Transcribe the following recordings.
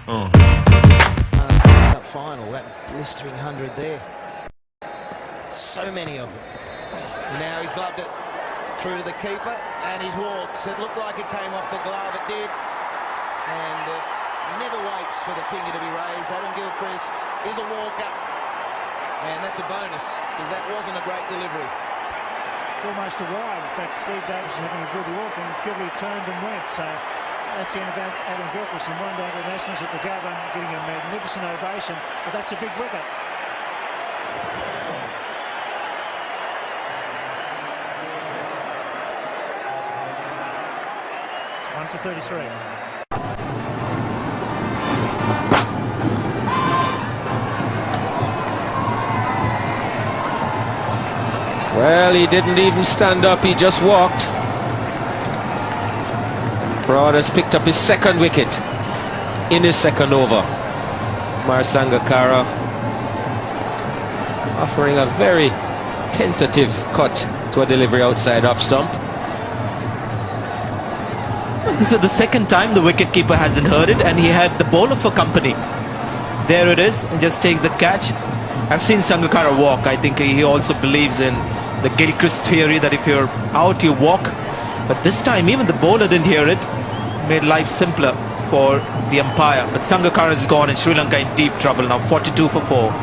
Up final, that blistering 100 there. So many of them. Now he's gloved it through to the keeper, and he's walked. It looked like it came off the glove, it did. And never waits for the finger to be raised. Adam Gilchrist is a walker, and that's a bonus, because that wasn't a great delivery. It's almost a wide. In fact, Steve Davis is having a good walk, and Gilby turned and went. So that's the end about Adam Gilchrist and one-day internationals at the Gabba, getting a magnificent ovation. But that's a big wicket. It's 1 for 33. Well, he didn't even stand up, he just walked. Broad has picked up his second wicket in his second over. Sangakkara offering a very tentative cut to a delivery outside off stump. This is the second time the wicketkeeper hasn't heard it, and he had the bowler for company. There it is, and just takes the catch. I've seen Sangakkara walk. I think he also believes in the Gilchrist theory that if you're out, you walk. But this time, even the bowler didn't hear it. Made life simpler for the umpire. But Sangakkara is gone, and Sri Lanka in deep trouble now. 42 for 4.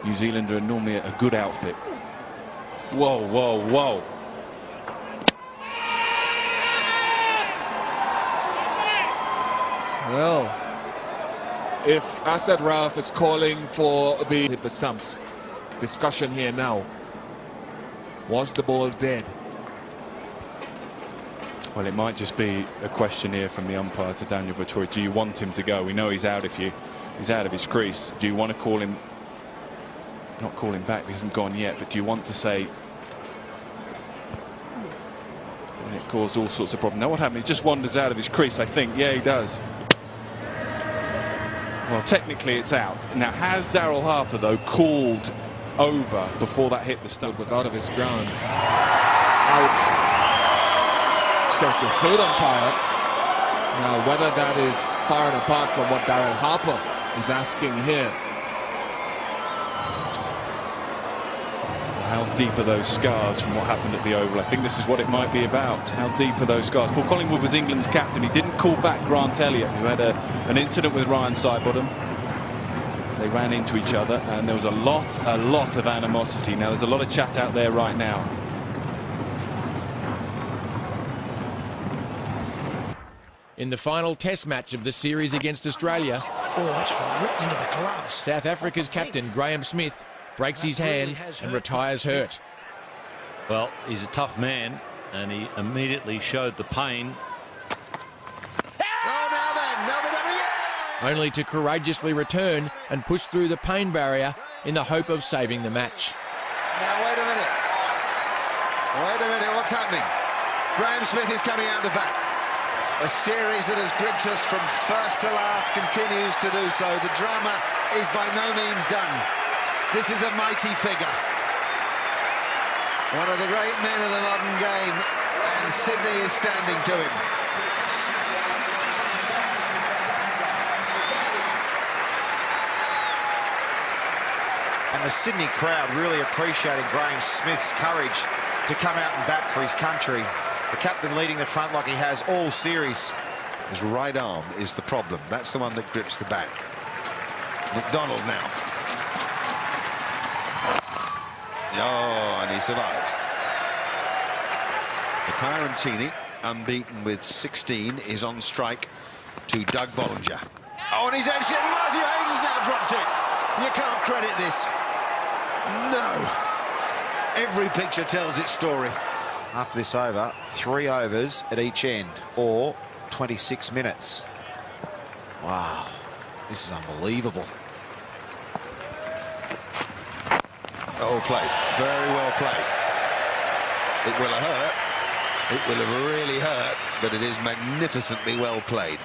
New Zealand are normally a good outfit. Whoa, whoa, whoa. Well, if Asad Rauf is calling for the hit the stumps, discussion here now. Was the ball dead? Well, it might just be a question here from the umpire to Daniel Vettori. Do you want him to go? We know he's out of his crease. Do you want to call him? Not call him back. He hasn't gone yet. But do you want to say? And it caused all sorts of problems. Now what happened? He just wanders out of his crease, I think. Yeah, he does. Well, technically it's out. Now, has Daryl Harper, though, called over before that hit the stump? It was out of his ground. Out. Says the third umpire. Now, whether that is far and apart from what Daryl Harper is asking here. How deep are those scars from what happened at the Oval? I think this is what it might be about. How deep are those scars? Paul Collingwood was England's captain. He didn't call back Grant Elliott, who had an incident with Ryan Sidebottom. They ran into each other, and there was a lot of animosity. Now, there's a lot of chat out there right now. In the final test match of the series against Australia, It's ripped into the gloves. South Africa's captain, Graham Smith, breaks his hand and retires hurt. Well, he's a tough man, and he immediately showed the pain. Only to courageously return and push through the pain barrier in the hope of saving the match. Now, wait a minute. Wait a minute, what's happening? Graham Smith is coming out the back. A series that has gripped us from first to last continues to do so. The drama is by no means done. This is a mighty figure. One of the great men of the modern game, and Sydney is standing to him. And the Sydney crowd really appreciating Graham Smith's courage to come out and bat for his country. The captain leading the front like he has all series. His right arm is the problem. That's the one that grips the bat. McDonald now. Oh, and he survives. Pirantini, unbeaten with 16, is on strike to Doug Bollinger. Oh, and he's actually... Matthew Hayden's now dropped it. You can't credit this. No. Every picture tells its story. After this over, 3 overs at each end, or 26 minutes. Wow, this is unbelievable. Oh, played. Very well played. It will have hurt. It will have really hurt, but it is magnificently well played.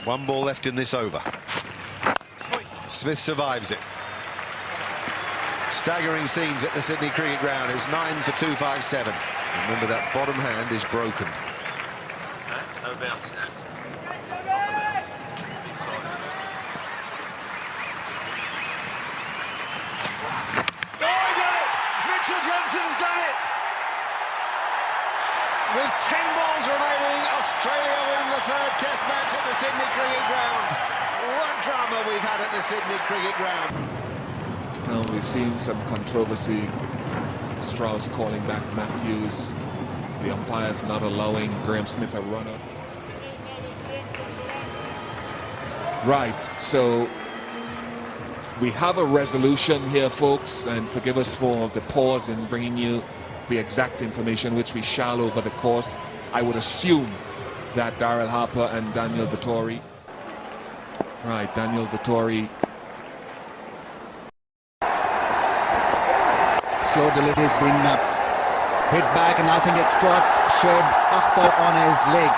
1 ball left in this over. Smith survives it. Staggering scenes at the Sydney Cricket Ground. It's 9 for 257. Remember, that bottom hand is broken. No bounces. seconds remaining. Australia win the third Test match at the Sydney Cricket Ground. What drama we've had at the Sydney Cricket Ground. Now we've seen some controversy. Strauss calling back Matthews. The umpires not allowing Graham Smith a runner. Right, so we have a resolution here, folks, and forgive us for the pause in bringing you the exact information, which we shall over the course. I would assume that Daryl Harper and Daniel Vettori. Right, Daniel Vettori. Slow delivery has been hit back, and I think it's got Shoaib Akhtar on his leg.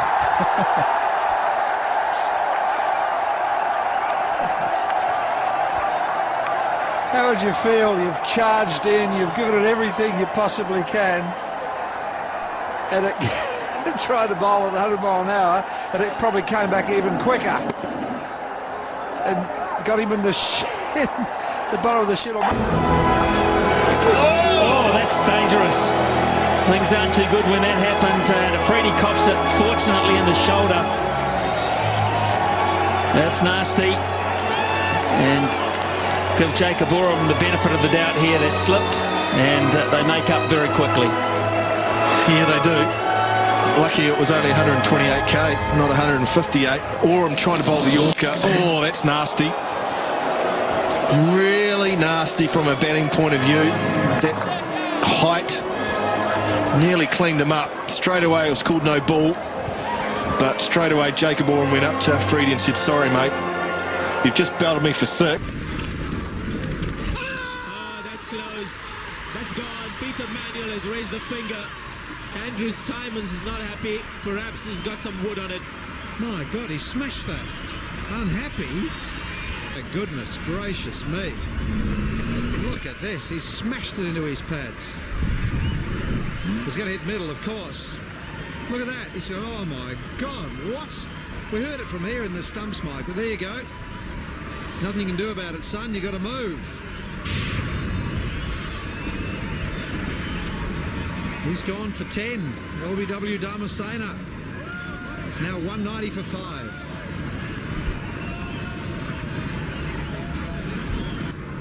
How would you feel? You've charged in, you've given it everything you possibly can, and it tried to bowl at 100 mile an hour, and it probably came back even quicker and got him in the shin, the bottom of the shin. Oh, that's dangerous. Things aren't too good when that happens. Freddie cops it, fortunately, in the shoulder. That's nasty. And give Jacob Oram the benefit of the doubt here. That slipped, and they make up very quickly. Yeah, they do. Lucky it was only 128k, not 158. Oram trying to bowl the Yorker. Oh, that's nasty. Really nasty from a batting point of view. That height nearly cleaned him up. Straight away it was called no ball, but straight away Jacob Oram went up to Freddie and said, sorry mate, you've just belted me for 6. That's close. That's gone. Peter Manuel has raised the finger. Andrew Simons is not happy. Perhaps he's got some wood on it. My God, he smashed that. Unhappy? Goodness gracious me. Look at this. He smashed it into his pads. He's going to hit middle, of course. Look at that. He's going, oh my God, what? We heard it from here in the stumps, Mike, but there you go. Nothing you can do about it, son. You got to move. He's gone for 10. LBW Dharmasena. It's now 190 for 5.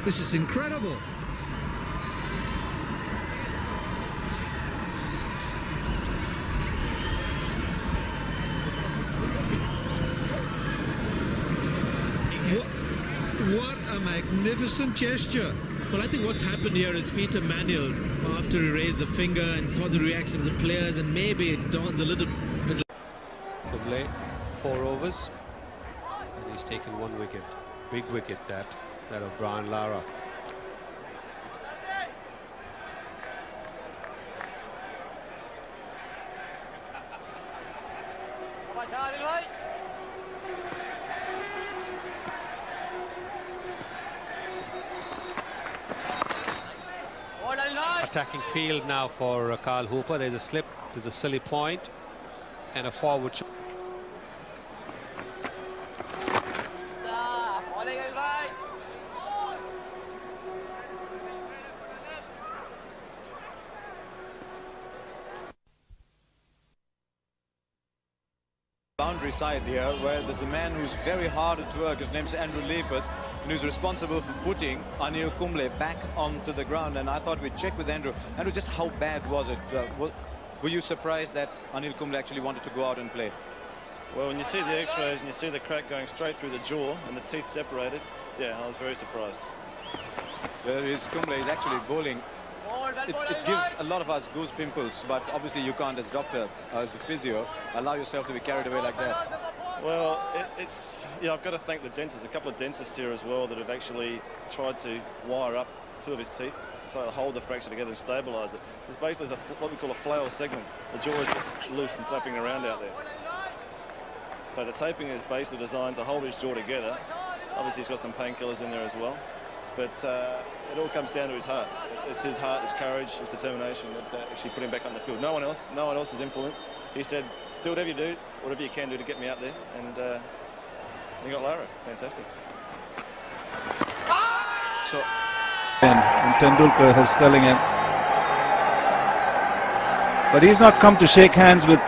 This is incredible. What a magnificent gesture. Well, I think what's happened here is Peter Manuel, after he raised the finger and saw the reaction of the players, and maybe it dawns a little bit. Kumble, 4 overs, and he's taken 1 wicket. Big wicket that of Brian Lara. Attacking field now for Carl Hooper. There's a slip, there's a silly point, and a forward shot. Boundary side here, where there's a man who's very hard at work. His name's Andrew Lepers, and who's responsible for putting Anil Kumble back onto the ground. And I thought we'd check with Andrew. Andrew, just how bad was it? Were you surprised that Anil Kumble actually wanted to go out and play? Well, when you see the x-rays and you see the crack going straight through the jaw and the teeth separated, yeah, I was very surprised. Whereas Kumble is actually bowling. It gives a lot of us goose pimples, but obviously you can't, as doctor, as the physio, allow yourself to be carried away like that. Well, it's yeah, I've got to thank the dentists, a couple of dentists here as well, that have actually tried to wire up 2 of his teeth so to hold the fracture together and stabilise it. It's basically what we call a flail segment. The jaw is just loose and flapping around out there. So the taping is basically designed to hold his jaw together. Obviously he's got some painkillers in there as well. But it all comes down to his heart. It's his heart, his courage, his determination that actually put him back on the field. No one else's influence. He said, do whatever you do, whatever you can do to get me out there. And you got Lara. Fantastic. So, and Tendulkar is telling him. But he's not come to shake hands with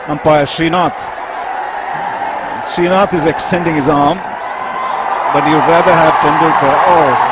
umpire Srinath. Srinath is extending his arm, but you'd rather have Tendulkar. Oh,